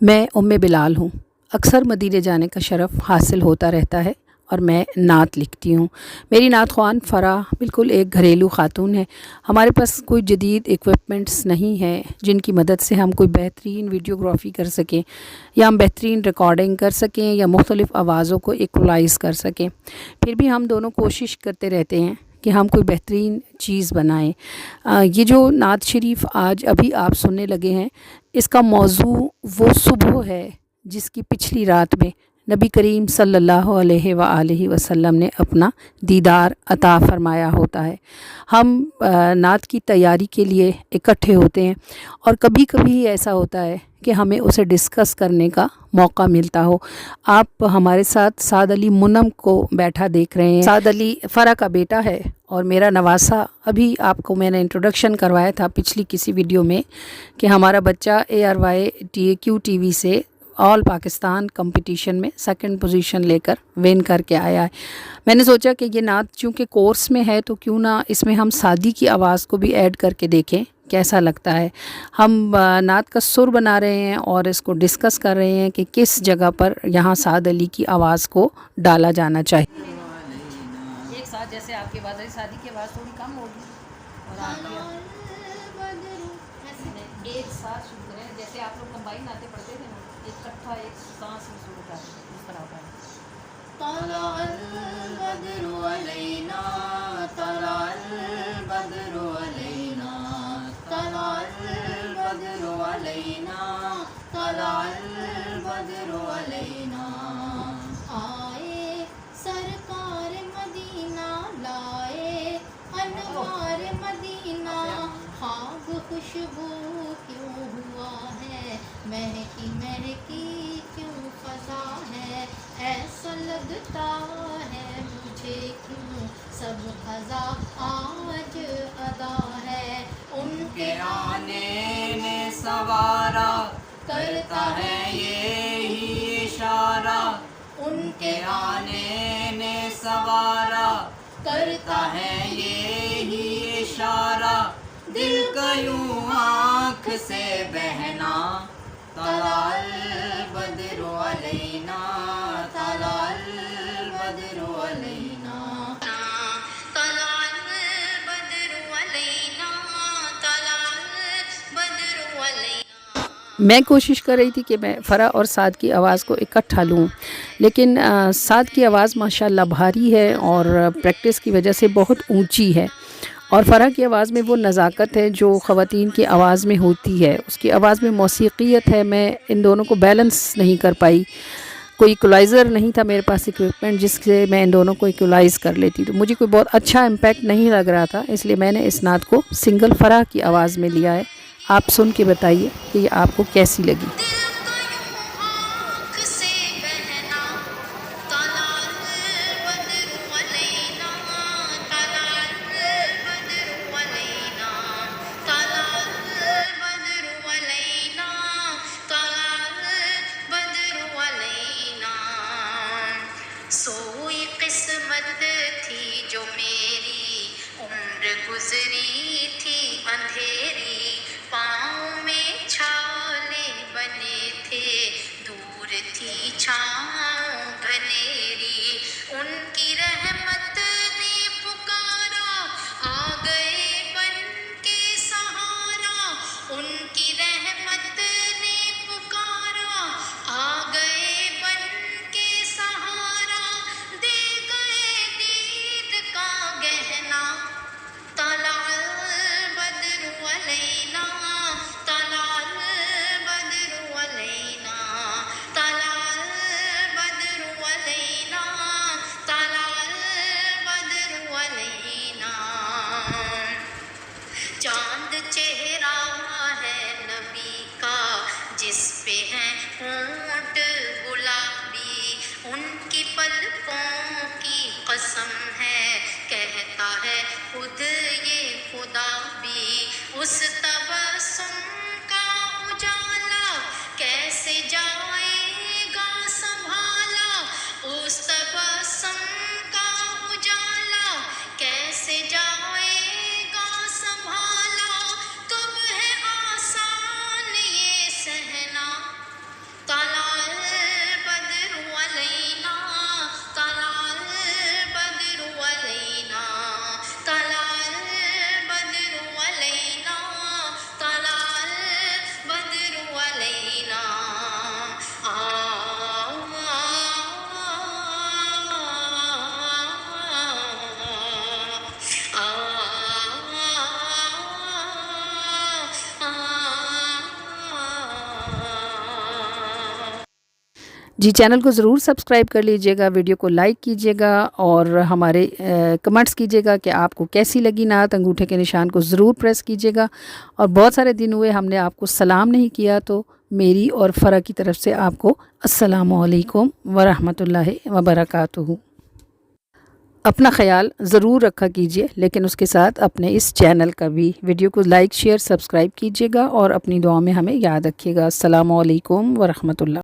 میں بلال ہوں۔ اکثر مدینے جانے کا شرف حاصل ہوتا رہتا ہے اور میں نعت لکھتی ہوں۔ میری نعت خوان فرح بالکل ایک گھریلو خاتون ہے۔ ہمارے پاس کوئی جدید ایکوپمنٹس نہیں ہے جن کی مدد سے ہم کوئی بہترین ویڈیوگرافی کر سکیں یا ہم بہترین ریکارڈنگ کر سکیں یا مختلف آوازوں کو ایکولائز کر سکیں۔ پھر بھی ہم دونوں کوشش کرتے رہتے ہیں کہ ہم کوئی بہترین چیز بنائیں۔ یہ جو نعت شریف آج ابھی آپ سننے لگے ہیں، اس کا موضوع وہ صبح ہے جس کی پچھلی رات میں نبی کریم صلی اللہ علیہ وآلہ وسلم نے اپنا دیدار عطا فرمایا ہوتا ہے۔ ہم نعت کی تیاری کے لیے اکٹھے ہوتے ہیں اور کبھی کبھی ایسا ہوتا ہے کہ ہمیں اسے ڈسکس کرنے کا موقع ملتا ہو۔ آپ ہمارے ساتھ سعد علی منم کو بیٹھا دیکھ رہے ہیں۔ سعد علی فرح کا بیٹا ہے اور میرا نواسا۔ ابھی آپ کو میں نے انٹروڈکشن کروایا تھا پچھلی کسی ویڈیو میں کہ ہمارا بچہ ARYTAQ TV سے آل پاکستان کمپٹیشن میں سیکنڈ پوزیشن لے کر ون کر کے آیا ہے۔ میں نے سوچا کہ یہ نعت چونکہ کورس میں ہے تو کیوں نہ اس میں ہم سعدی کی آواز کو بھی ایڈ کر کے دیکھیں کیسا لگتا ہے۔ ہم نعت کا سر بنا رہے ہیں اور اس کو ڈسکس کر رہے ہیں کہ کس جگہ پر یہاں سعد علی کی آواز کو ڈالا جانا چاہیے۔ ایک ساتھ جیسے آپ کی آواز ہے، سعدی کی آواز تھوڑی کم ہوگی اور آپ کی ایک ساتھ شروع کریں جیسے آپ لوگ کمبائن نعتیں پڑھتے تھے نا، اکٹھا ایک سانس میں شروع کریں، اس طرح ہوتا ہے۔ طلع البدر علینا طلع البدر علینا طلع البدر علینا طلع البدر علینا، آئے سرکار مدینہ لائے انوار مدینہ، خواب خوشبو کیوں ہوا ہے، مہکی مہکی کیوں فضا ہے، ایسا لگتا ہے مجھے کیوں سب خزاں آج ادا ہے، ان کے آنے نے سوارا کرتا ہے یہی اشارہ، ان کے آنے نے سوارا کرتا ہے یہی اشارہ، دل کا یوں آنکھ سے بہنا، طلع البدر علینا طلع البدر علینا، طلع البدر علینا طلع البدر علینا۔ میں کوشش کر رہی تھی کہ میں فرح اور سعد کی آواز کو اکٹھا لوں، لیکن سعد کی آواز ماشاءاللہ بھاری ہے اور پریکٹس کی وجہ سے بہت اونچی ہے، اور فرح کی آواز میں وہ نزاکت ہے جو خواتین کی آواز میں ہوتی ہے، اس کی آواز میں موسیقیت ہے۔ میں ان دونوں کو بیلنس نہیں کر پائی، کوئی ایکولائزر نہیں تھا میرے پاس ایکوپمنٹ جس سے میں ان دونوں کو ایکولائز کر لیتی، تو مجھے کوئی بہت اچھا امپیکٹ نہیں لگ رہا تھا، اس لیے میں نے اس نعت کو سنگل فرح کی آواز میں لیا ہے۔ آپ سن کے بتائیے کہ یہ آپ کو کیسی لگی۔ سوئی قسمت تھی جو میری عمر گزری تھی اندھیری، پاؤں میں چھالے بنے تھے دور تھی چھاؤں گھنیری، ان کی رحمت نے پکارا آ گئے بن کے سہارا، ان کی رحمت نے پکارا آ گئے بن کے سہارا، دے گئے دید کا گہنا، طلع البدر علینا طلع البدر علینا طلع البدر علینا طلع البدر علینا، چاند چہرہ ہے نبی کا جس پہ ہے ہونٹ گلابی، ان کی پلکوں کی قسم ہے کہتا ہے خود یہ خدا بھی، اس تبسم کا اجالا کیسے جائے گا سنبھالا، اس تبسم کا اجالا کیسے جائے گا سنبھالا، کب ہے آسان یہ سہنا، علينا جی چینل کو ضرور سبسکرائب کر لیجئے گا، ویڈیو کو لائک کیجئے گا اور ہمارے کمنٹس کیجئے گا کہ آپ کو کیسی لگی نعت۔ انگوٹھے کے نشان کو ضرور پریس کیجئے گا، اور بہت سارے دن ہوئے ہم نے آپ کو سلام نہیں کیا، تو میری اور فرح کی طرف سے آپ کو السلام علیکم ورحمۃ اللہ وبرکاتہ۔ اپنا خیال ضرور رکھا کیجئے، لیکن اس کے ساتھ اپنے اس چینل کا بھی ویڈیو کو لائک شیئر سبسکرائب کیجئے گا، اور اپنی دعاؤں میں ہمیں یاد رکھیے گا۔ السلام علیکم ورحمۃ اللہ۔